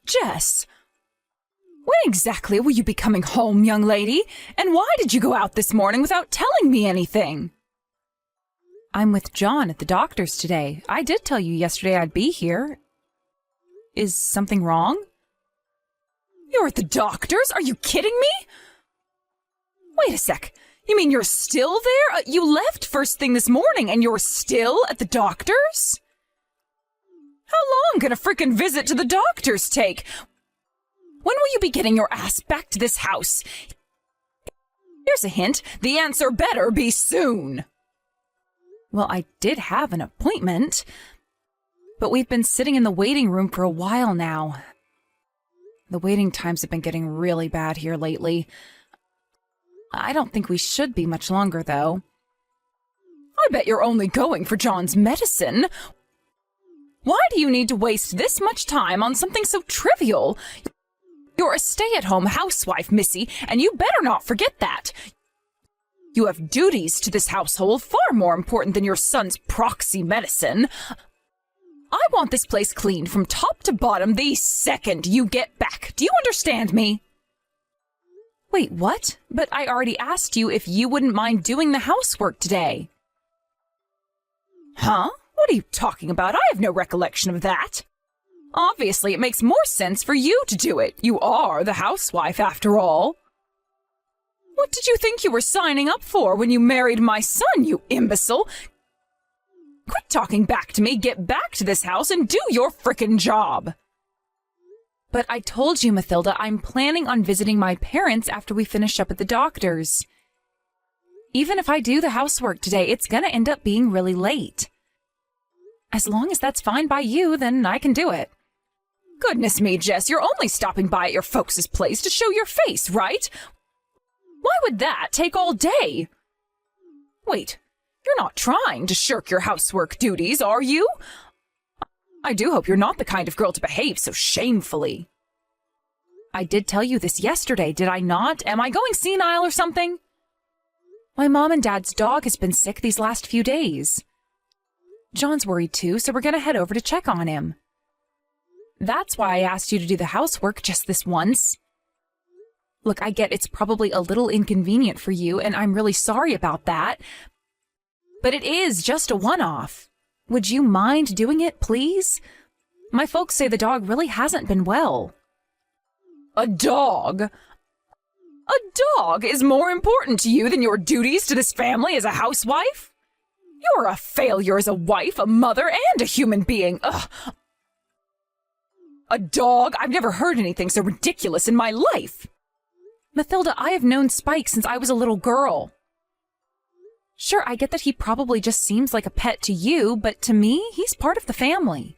Jess, when exactly will you be coming home, young lady? And why did you go out this morning without telling me anything? I'm with John at the doctor's today. I did tell you yesterday I'd be here. Is something wrong? You're at the doctor's? Are you kidding me? Wait a sec. You mean you're still there? You left first thing this morning and you're still at the doctor's? How long can a frickin' visit to the doctor's take? When will you be getting your ass back to this house? Here's a hint. The answer better be soon. Well, I did have an appointment, but we've been sitting in the waiting room for a while now. The waiting times have been getting really bad here lately. I don't think we should be much longer, though. I bet you're only going for John's medicine. Why do you need to waste this much time on something so trivial? You're a stay-at-home housewife, Missy, and you better not forget that. You have duties to this household far more important than your son's proxy medicine. I want this place cleaned from top to bottom the second you get back. Do you understand me? Wait, what? But I already asked you if you wouldn't mind doing the housework today. Huh? What are you talking about? I have no recollection of that. Obviously, it makes more sense for you to do it. You are the housewife, after all. What did you think you were signing up for when you married my son, you imbecile? Quit talking back to me, get back to this house, and do your frickin' job. But I told you, Mathilda, I'm planning on visiting my parents after we finish up at the doctor's. Even if I do the housework today, it's gonna end up being really late. As long as that's fine by you, then I can do it. Goodness me, Jess, you're only stopping by at your folks' place to show your face, right? Why would that take all day? Wait, you're not trying to shirk your housework duties, are you? I do hope you're not the kind of girl to behave so shamefully. I did tell you this yesterday, did I not? Am I going senile or something? My mom and dad's dog has been sick these last few days. John's worried too, so we're gonna head over to check on him. That's why I asked you to do the housework just this once. Look, I get it's probably a little inconvenient for you, and I'm really sorry about that. But it is just a one-off. Would you mind doing it, please? My folks say the dog really hasn't been well. A dog? A dog is more important to you than your duties to this family as a housewife? You're a failure as a wife, a mother, and a human being. Ugh. A dog? I've never heard anything so ridiculous in my life. Mathilda, I have known Spike since I was a little girl. Sure, I get that he probably just seems like a pet to you, but to me, he's part of the family.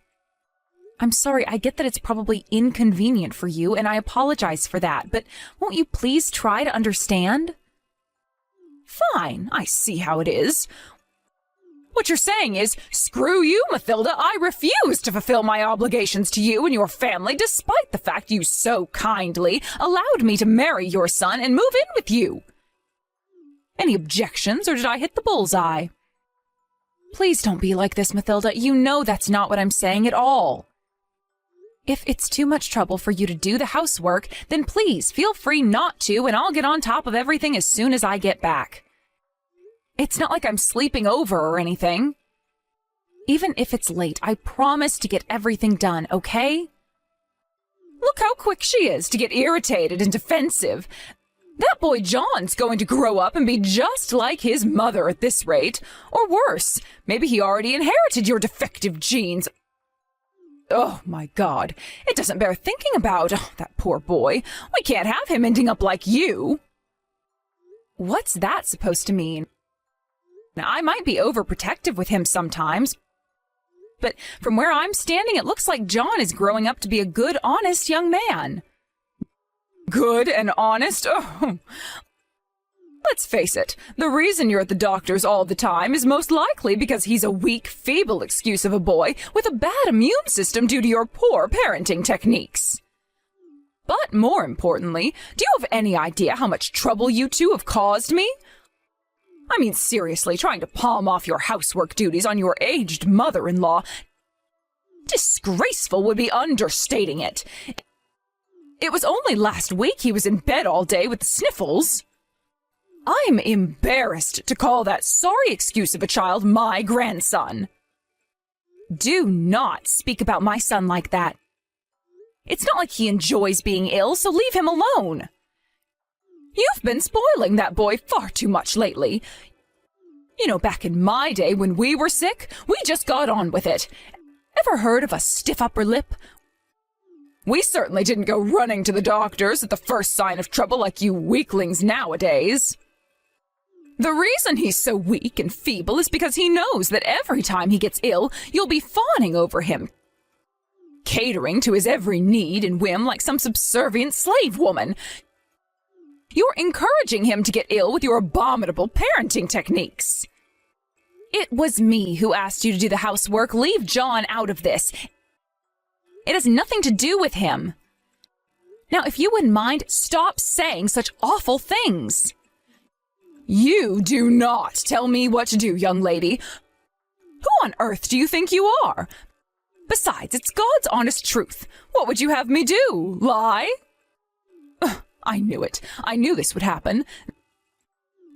I'm sorry, I get that it's probably inconvenient for you, and I apologize for that, but won't you please try to understand? Fine, I see how it is. What you're saying is, screw you, Mathilda, I refuse to fulfill my obligations to you and your family despite the fact you so kindly allowed me to marry your son and move in with you. Any objections, or did I hit the bullseye? Please don't be like this, Mathilda. You know that's not what I'm saying at all. If it's too much trouble for you to do the housework, then please feel free not to, and I'll get on top of everything as soon as I get back. It's not like I'm sleeping over or anything. Even if it's late, I promise to get everything done, okay? Look how quick she is to get irritated and defensive. That boy John's going to grow up and be just like his mother at this rate. Or worse, maybe he already inherited your defective genes. Oh, my God. It doesn't bear thinking about. Oh, that poor boy. We can't have him ending up like you. What's that supposed to mean? Now, I might be overprotective with him sometimes, but from where I'm standing, it looks like John is growing up to be a good, honest young man. Good and honest? Oh. Let's face it, the reason you're at the doctor's all the time is most likely because he's a weak, feeble excuse of a boy with a bad immune system due to your poor parenting techniques. But more importantly, do you have any idea how much trouble you two have caused me? I mean, seriously, trying to palm off your housework duties on your aged mother-in-law Disgraceful would be understating it. It was only last week he was in bed all day with the sniffles. I'm embarrassed to call that sorry excuse of a child my grandson. Do not speak about my son like that. It's not like he enjoys being ill, so leave him alone. You've been spoiling that boy far too much lately. You know, back in my day when we were sick, we just got on with it. Ever heard of a stiff upper lip? We certainly didn't go running to the doctors at the first sign of trouble like you weaklings nowadays. The reason he's so weak and feeble is because he knows that every time he gets ill, you'll be fawning over him, catering to his every need and whim like some subservient slave woman. You're encouraging him to get ill with your abominable parenting techniques. It was me who asked you to do the housework. Leave John out of this. It has nothing to do with him. Now, if you wouldn't mind, stop saying such awful things. You do not tell me what to do, young lady. Who on earth do you think you are? Besides, it's God's honest truth. What would you have me do? Lie? Ugh, I knew it. I knew this would happen.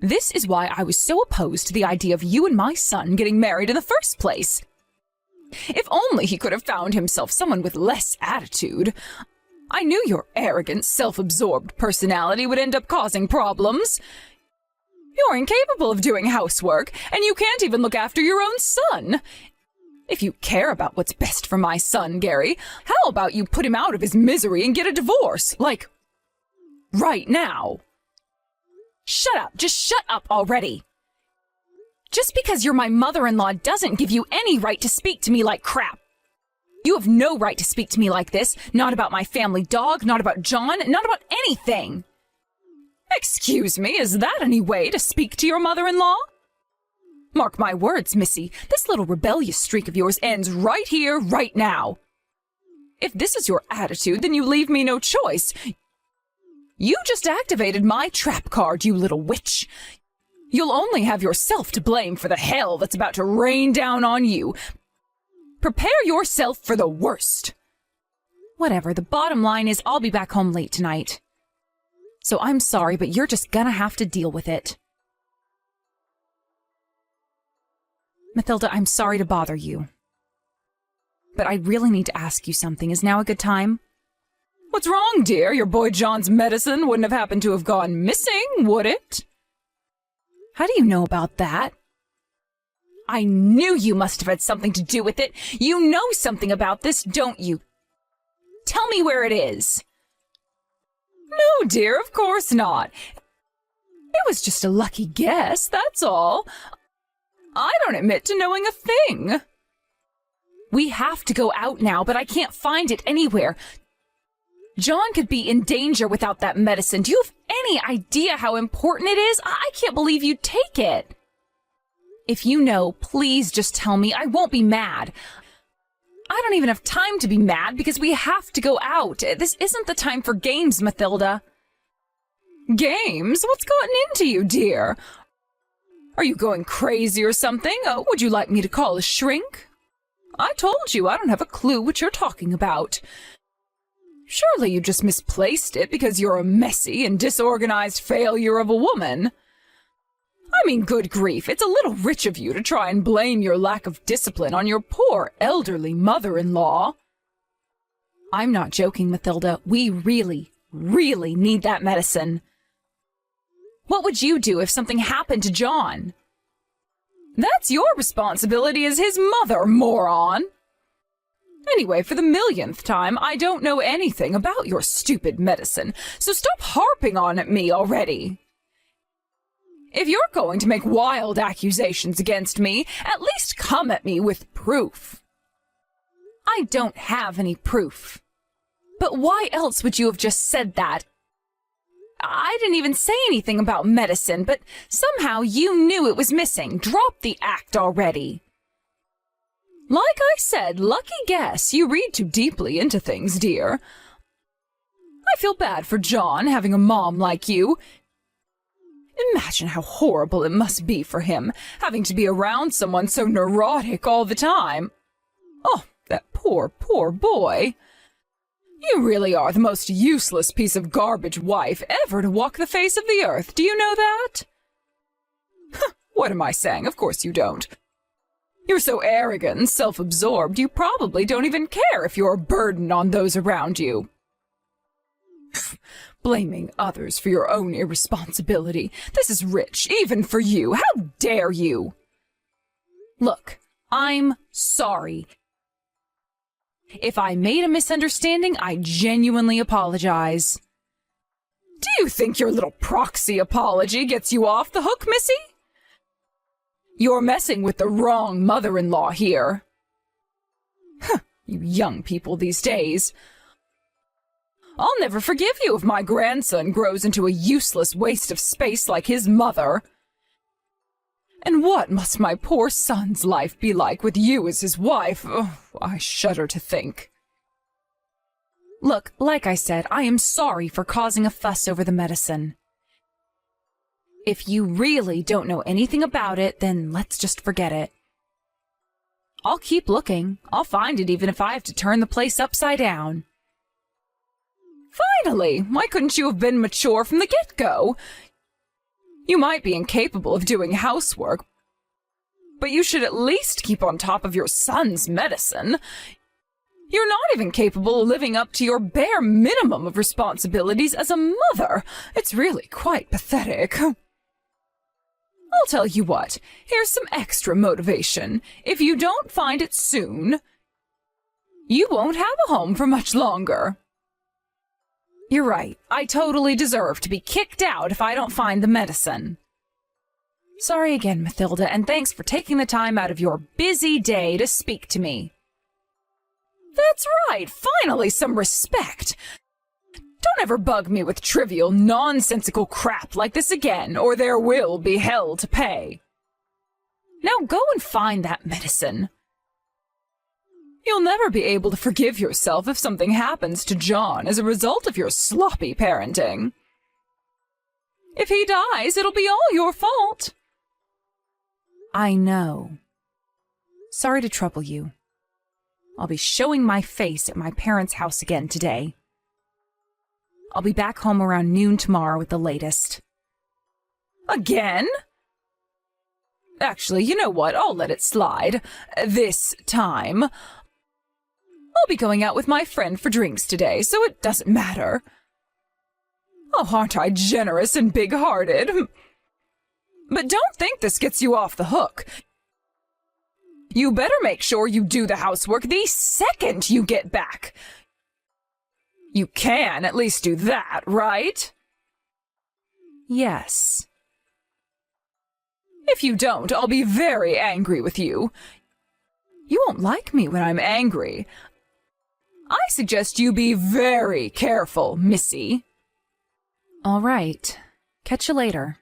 This is why I was so opposed to the idea of you and my son getting married in the first place. If only he could have found himself someone with less attitude. I knew your arrogant, self-absorbed personality would end up causing problems. You're incapable of doing housework, and you can't even look after your own son. If you care about what's best for my son, Gary, how about you put him out of his misery and get a divorce, like, right now? Shut up, just shut up already. Just because you're my mother-in-law doesn't give you any right to speak to me like crap. You have no right to speak to me like this, not about my family dog, not about John, not about anything. Excuse me, is that any way to speak to your mother-in-law? Mark my words, Missy, this little rebellious streak of yours ends right here, right now. If this is your attitude, then you leave me no choice. You just activated my trap card, you little witch. You'll only have yourself to blame for the hell that's about to rain down on you. Prepare yourself for the worst. Whatever, the bottom line is I'll be back home late tonight. So I'm sorry, but you're just gonna have to deal with it. Mathilda, I'm sorry to bother you. But I really need to ask you something. Is now a good time? What's wrong, dear? Your boy John's medicine wouldn't have happened to have gone missing, would it? How do you know about that? I knew you must have had something to do with it. You know something about this, don't you? Tell me where it is. No, dear, of course not. It was just a lucky guess, that's all. I don't admit to knowing a thing. We have to go out now, but I can't find it anywhere. John could be in danger without that medicine. Do you have any idea how important it is? I can't believe you'd take it. If you know, please just tell me. I won't be mad. I don't even have time to be mad because we have to go out. This isn't the time for games, Mathilda. Games? What's gotten into you, dear? Are you going crazy or something? Would you like me to call a shrink? I told you I don't have a clue what you're talking about. Surely you just misplaced it because you're a messy and disorganized failure of a woman. I mean, good grief, it's a little rich of you to try and blame your lack of discipline on your poor elderly mother-in-law. I'm not joking, Mathilda. We really, really need that medicine. What would you do if something happened to John? That's your responsibility as his mother, moron. Anyway, for the millionth time, I don't know anything about your stupid medicine, so stop harping on at me already. If you're going to make wild accusations against me, at least come at me with proof. I don't have any proof. But why else would you have just said that? I didn't even say anything about medicine, but somehow you knew it was missing. Drop the act already. Like I said, lucky guess. You read too deeply into things, dear. I feel bad for John having a mom like you. Imagine how horrible it must be for him, having to be around someone so neurotic all the time. Oh, That poor, poor boy. You really are the most useless piece of garbage wife ever to walk the face of the earth. Do you know that? What am I saying? Of course you don't. You're so arrogant and self-absorbed, you probably don't even care if you're a burden on those around you. Blaming others for your own irresponsibility. This is rich, even for you. How dare you? Look, I'm sorry. If I made a misunderstanding, I genuinely apologize. Do you think your little proxy apology gets you off the hook, Missy? You're messing with the wrong mother-in-law here. You young people these days. I'll never forgive you if my grandson grows into a useless waste of space like his mother. And what must my poor son's life be like with you as his wife? Oh, I shudder to think. Look, like I said, I am sorry for causing a fuss over the medicine. If you really don't know anything about it, then let's just forget it. I'll keep looking. I'll find it even if I have to turn the place upside down. Finally! Why couldn't you have been mature from the get-go? You might be incapable of doing housework, but you should at least keep on top of your son's medicine. You're not even capable of living up to your bare minimum of responsibilities as a mother. It's really quite pathetic. I'll tell you what, here's some extra motivation. If you don't find it soon, you won't have a home for much longer. You're right. I totally deserve to be kicked out if I don't find the medicine. Sorry again, Mathilda, and thanks for taking the time out of your busy day to speak to me. That's right. Finally, some respect. Don't ever bug me with trivial, nonsensical crap like this again, or there will be hell to pay. Now go and find that medicine. You'll never be able to forgive yourself if something happens to John as a result of your sloppy parenting. If he dies, it'll be all your fault. I know. Sorry to trouble you. I'll be showing my face at my parents' house again today. I'll be back home around noon tomorrow at the latest. Again? Actually, you know what? I'll let it slide. This time. I'll be going out with my friend for drinks today, so it doesn't matter. Oh, aren't I generous and big-hearted? But don't think this gets you off the hook. You better make sure you do the housework the second you get back. You can at least do that, right? Yes. If you don't, I'll be very angry with you. You won't like me when I'm angry. I suggest you be very careful, Missy. All right. Catch you later.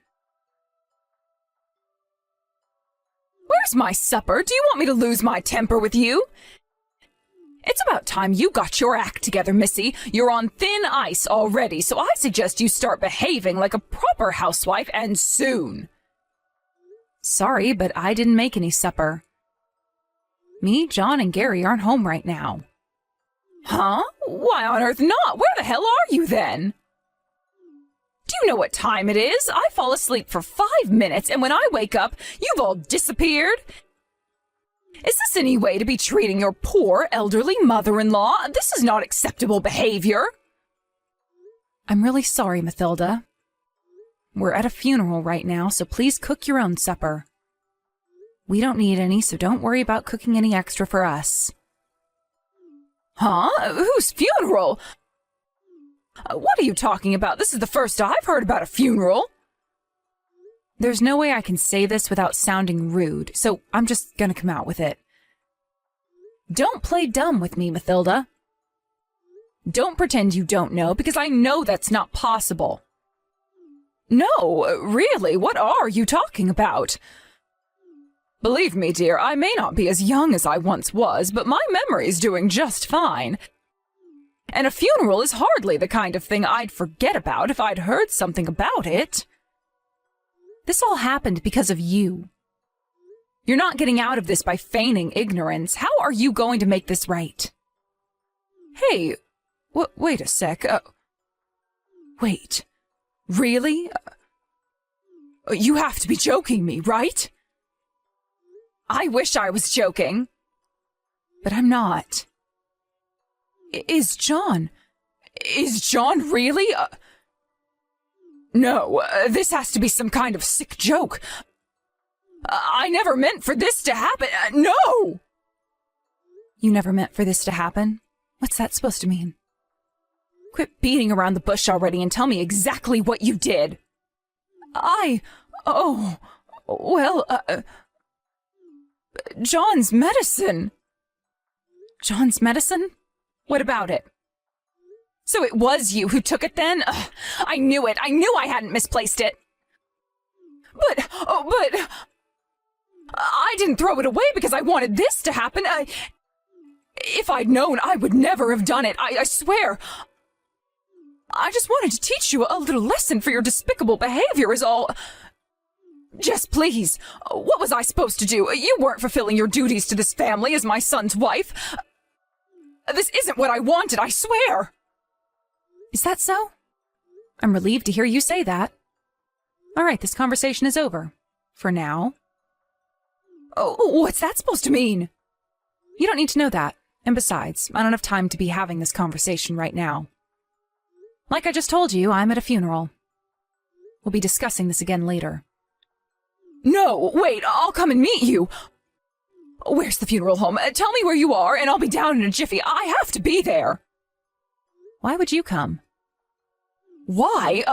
Where's my supper? Do you want me to lose my temper with you? It's about time you got your act together, Missy. You're on thin ice already, so I suggest you start behaving like a proper housewife, and soon. Sorry, but I didn't make any supper. Me, John, and Gary aren't home right now. Huh? Why on earth not? Where the hell are you then? Do you know what time it is? I fall asleep for 5 minutes, and when I wake up, you've all disappeared. Is this any way to be treating your poor elderly mother-in-law? This is not acceptable behavior. I'm really sorry, Mathilda. We're at a funeral right now, so please cook your own supper. We don't need any, so don't worry about cooking any extra for us. Huh? Whose funeral? What are you talking about? This is the first I've heard about a funeral. There's no way I can say this without sounding rude, so I'm just gonna come out with it. Don't play dumb with me, Mathilda. Don't pretend you don't know, because I know that's not possible. No, really, what are you talking about? Believe me, dear, I may not be as young as I once was, but my memory's doing just fine. And a funeral is hardly the kind of thing I'd forget about if I'd heard something about it. This all happened because of you. You're not getting out of this by feigning ignorance. How are you going to make this right? Hey, wait a sec. Wait. Really? You have to be joking me, right? I wish I was joking. But I'm not. Is John really? No, this has to be some kind of sick joke. I never meant for this to happen. No! You never meant for this to happen? What's that supposed to mean? Quit beating around the bush already and tell me exactly what you did. John's medicine. John's medicine? What about it? So it was you who took it then? Ugh, I knew it. I knew I hadn't misplaced it. But I didn't throw it away because I wanted this to happen. If I'd known, I would never have done it. I swear. I just wanted to teach you a little lesson for your despicable behavior is all. Jess, please. What was I supposed to do? You weren't fulfilling your duties to this family as my son's wife. This isn't what I wanted, I swear. Is that so? I'm relieved to hear you say that. All right, this conversation is over. For now. Oh, what's that supposed to mean? You don't need to know that. And besides, I don't have time to be having this conversation right now. Like I just told you, I'm at a funeral. We'll be discussing this again later. No, wait, I'll come and meet you. Where's the funeral home? Tell me where you are, and I'll be down in a jiffy. I have to be there. Why would you come? Why?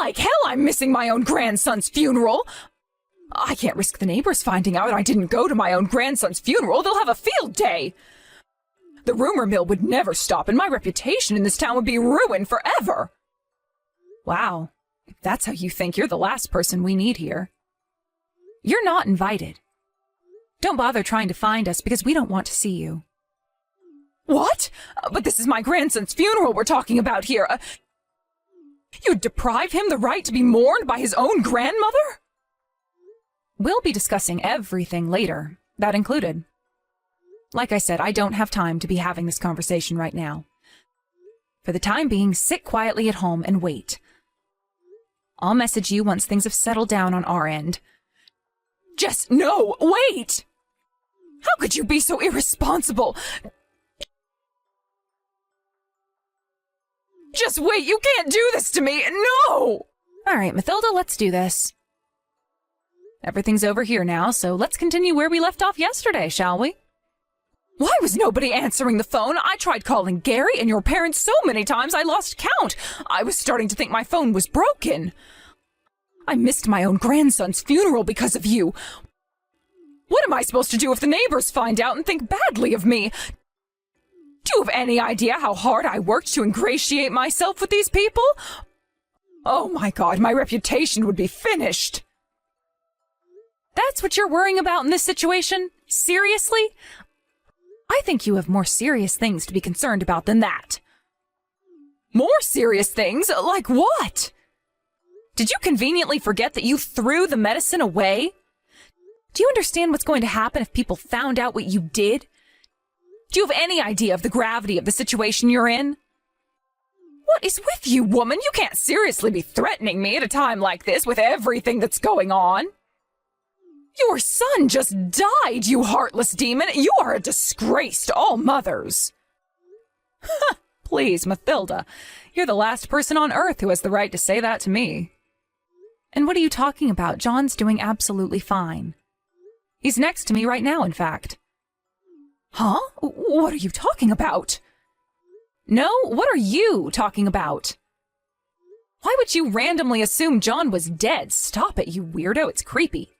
Like hell I'm missing my own grandson's funeral. I can't risk the neighbors finding out I didn't go to my own grandson's funeral. They'll have a field day. The rumor mill would never stop, and my reputation in this town would be ruined forever. Wow, if that's how you think, you're the last person we need here. You're not invited. Don't bother trying to find us because we don't want to see you. What? But this is my grandson's funeral we're talking about here. You'd deprive him the right to be mourned by his own grandmother? We'll be discussing everything later, that included. Like I said, I don't have time to be having this conversation right now. For the time being, sit quietly at home and wait. I'll message you once things have settled down on our end. Jess, no, wait! How could you be so irresponsible? Just wait, you can't do this to me, no! All right, Mathilda, let's do this. Everything's over here now, so let's continue where we left off yesterday, shall we? Why was nobody answering the phone? I tried calling Gary and your parents so many times I lost count. I was starting to think my phone was broken. I missed my own grandson's funeral because of you. What am I supposed to do if the neighbors find out and think badly of me? Do you have any idea how hard I worked to ingratiate myself with these people? Oh my God, my reputation would be finished. That's what you're worrying about in this situation? Seriously? I think you have more serious things to be concerned about than that. More serious things? Like what? Did you conveniently forget that you threw the medicine away? Do you understand what's going to happen if people found out what you did? Do you have any idea of the gravity of the situation you're in? What is with you, woman? You can't seriously be threatening me at a time like this with everything that's going on. Your son just died, you heartless demon. You are a disgrace to all mothers. Please, Mathilda, you're the last person on earth who has the right to say that to me. And what are you talking about? John's doing absolutely fine. He's next to me right now, in fact. Huh? What are you talking about? No, what are you talking about? Why would you randomly assume John was dead? Stop it, you weirdo. It's creepy.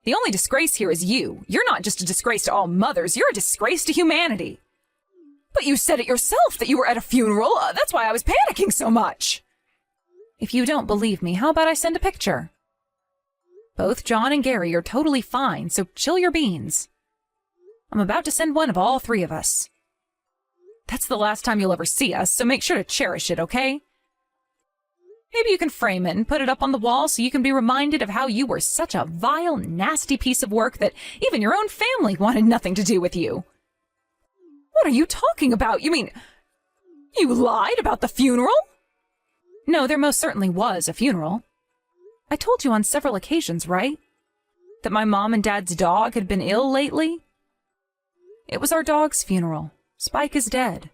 The only disgrace here is you. You're not just a disgrace to all mothers. You're a disgrace to humanity. But you said it yourself that you were at a funeral. That's why I was panicking so much. If you don't believe me, how about I send a picture? Both John and Gary are totally fine, so chill your beans. I'm about to send one of all three of us. That's the last time you'll ever see us, so make sure to cherish it, okay? Maybe you can frame it and put it up on the wall so you can be reminded of how you were such a vile, nasty piece of work that even your own family wanted nothing to do with you. What are you talking about? You mean you lied about the funeral? No, there most certainly was a funeral. I told you on several occasions, right? That my mom and dad's dog had been ill lately? It was our dog's funeral. Spike is dead.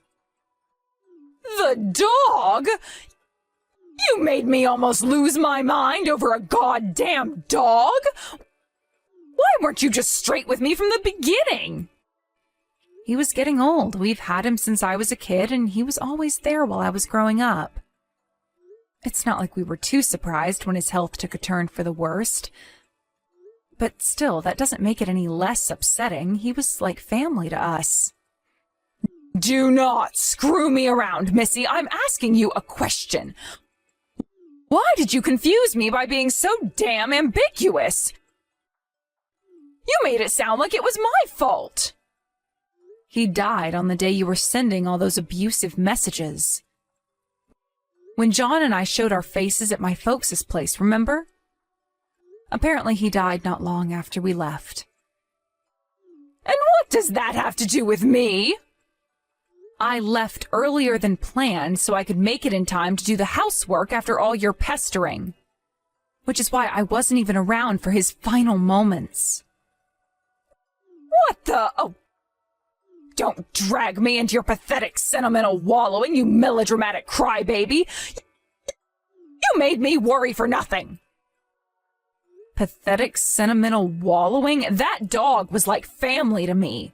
The dog? You made me almost lose my mind over a goddamn dog? Why weren't you just straight with me from the beginning? He was getting old. We've had him since I was a kid, and he was always there while I was growing up. It's not like we were too surprised when his health took a turn for the worst. But still, that doesn't make it any less upsetting. He was like family to us. Do not screw me around, Missy. I'm asking you a question. Why did you confuse me by being so damn ambiguous? You made it sound like it was my fault. He died on the day you were sending all those abusive messages. When John and I showed our faces at my folks' place, remember? Apparently he died not long after we left. And what does that have to do with me? I left earlier than planned so I could make it in time to do the housework after all your pestering. Which is why I wasn't even around for his final moments. What the... Oh, don't drag me into your pathetic sentimental wallowing, you melodramatic crybaby. You made me worry for nothing. Pathetic sentimental wallowing? That dog was like family to me.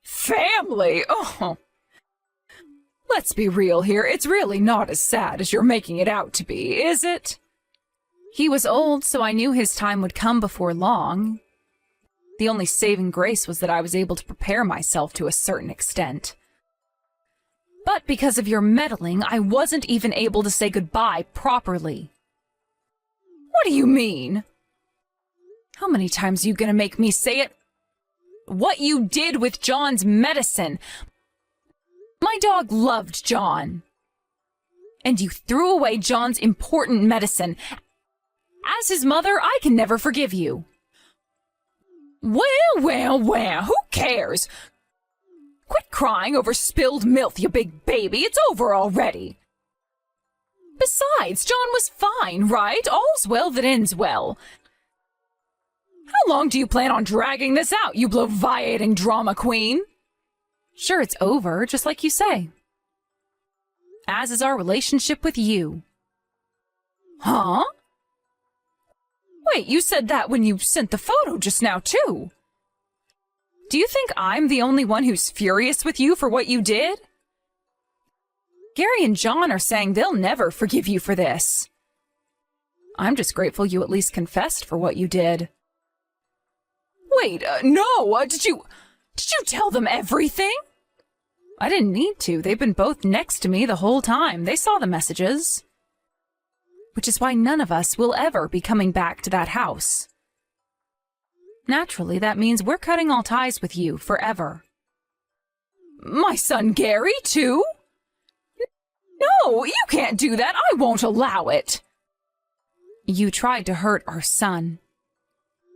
Family? Oh. Let's be real here. It's really not as sad as you're making it out to be, is it? He was old, so I knew his time would come before long. The only saving grace was that I was able to prepare myself to a certain extent. But because of your meddling, I wasn't even able to say goodbye properly. What do you mean? How many times are you gonna make me say it? What you did with John's medicine. My dog loved John. And you threw away John's important medicine. As his mother, I can never forgive you. Well, who cares? Quit crying over spilled milk, you big baby. It's over already. Besides, John was fine, right? All's well that ends well. How long do you plan on dragging this out, you bloviating drama queen? Sure, it's over, just like you say. As is our relationship with you. Huh? Wait, you said that when you sent the photo just now, too. Do you think I'm the only one who's furious with you for what you did? Gary and John are saying they'll never forgive you for this. I'm just grateful you at least confessed for what you did. Wait, no, did you tell them everything? I didn't need to. They've been both next to me the whole time. They saw the messages. Which is why none of us will ever be coming back to that house. Naturally, that means we're cutting all ties with you forever. My son Gary, too? No, you can't do that. I won't allow it. You tried to hurt our son.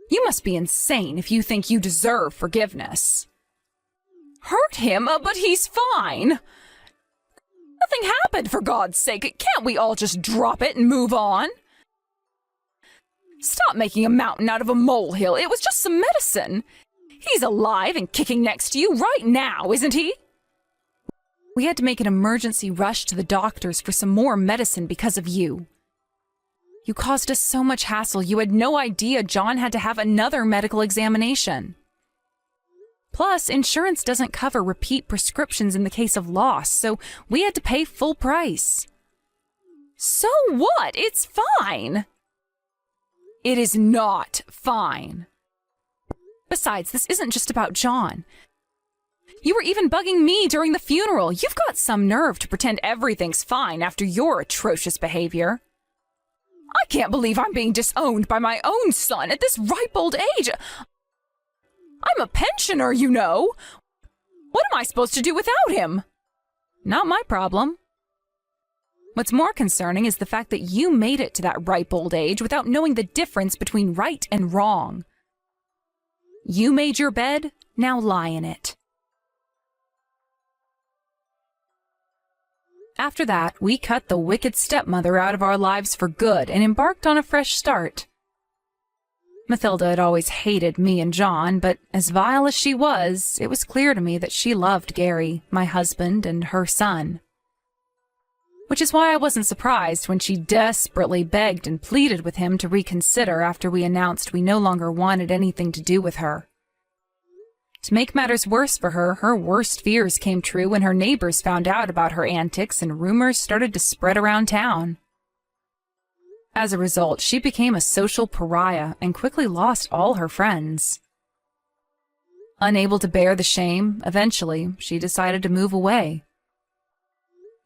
You must be insane if you think you deserve forgiveness. Hurt him, but he's fine. Nothing happened, for God's sake. Can't we all just drop it and move on? Stop making a mountain out of a molehill. It was just some medicine. He's alive and kicking next to you right now, isn't he? We had to make an emergency rush to the doctors for some more medicine because of you. You caused us so much hassle, you had no idea John had to have another medical examination. Plus, insurance doesn't cover repeat prescriptions in the case of loss, so we had to pay full price. So what? It's fine. It is not fine. Besides, this isn't just about John. You were even bugging me during the funeral. You've got some nerve to pretend everything's fine after your atrocious behavior. I can't believe I'm being disowned by my own son at this ripe old age. I'm a pensioner, you know. What am I supposed to do without him? Not my problem. What's more concerning is the fact that you made it to that ripe old age without knowing the difference between right and wrong. You made your bed, now lie in it. After that, we cut the wicked stepmother out of our lives for good and embarked on a fresh start. Mathilda had always hated me and John, but as vile as she was, it was clear to me that she loved Gary, my husband, and her son. Which is why I wasn't surprised when she desperately begged and pleaded with him to reconsider after we announced we no longer wanted anything to do with her. To make matters worse for her, her worst fears came true when her neighbors found out about her antics and rumors started to spread around town. As a result, she became a social pariah and quickly lost all her friends. Unable to bear the shame, eventually, she decided to move away.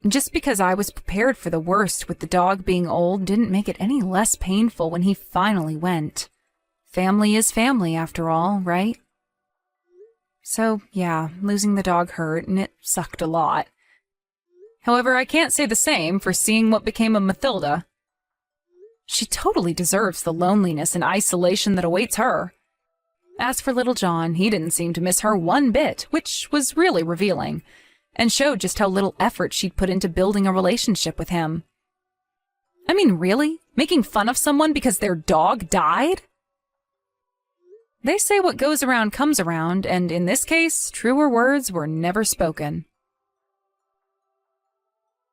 Just because I was prepared for the worst with the dog being old didn't make it any less painful when he finally went. Family is family, after all, right? So, yeah, losing the dog hurt, and it sucked a lot. However, I can't say the same for seeing what became of Mathilda. She totally deserves the loneliness and isolation that awaits her. As for little John, he didn't seem to miss her one bit, which was really revealing, and showed just how little effort she'd put into building a relationship with him. I mean, really? Making fun of someone because their dog died? They say what goes around comes around, and in this case, truer words were never spoken.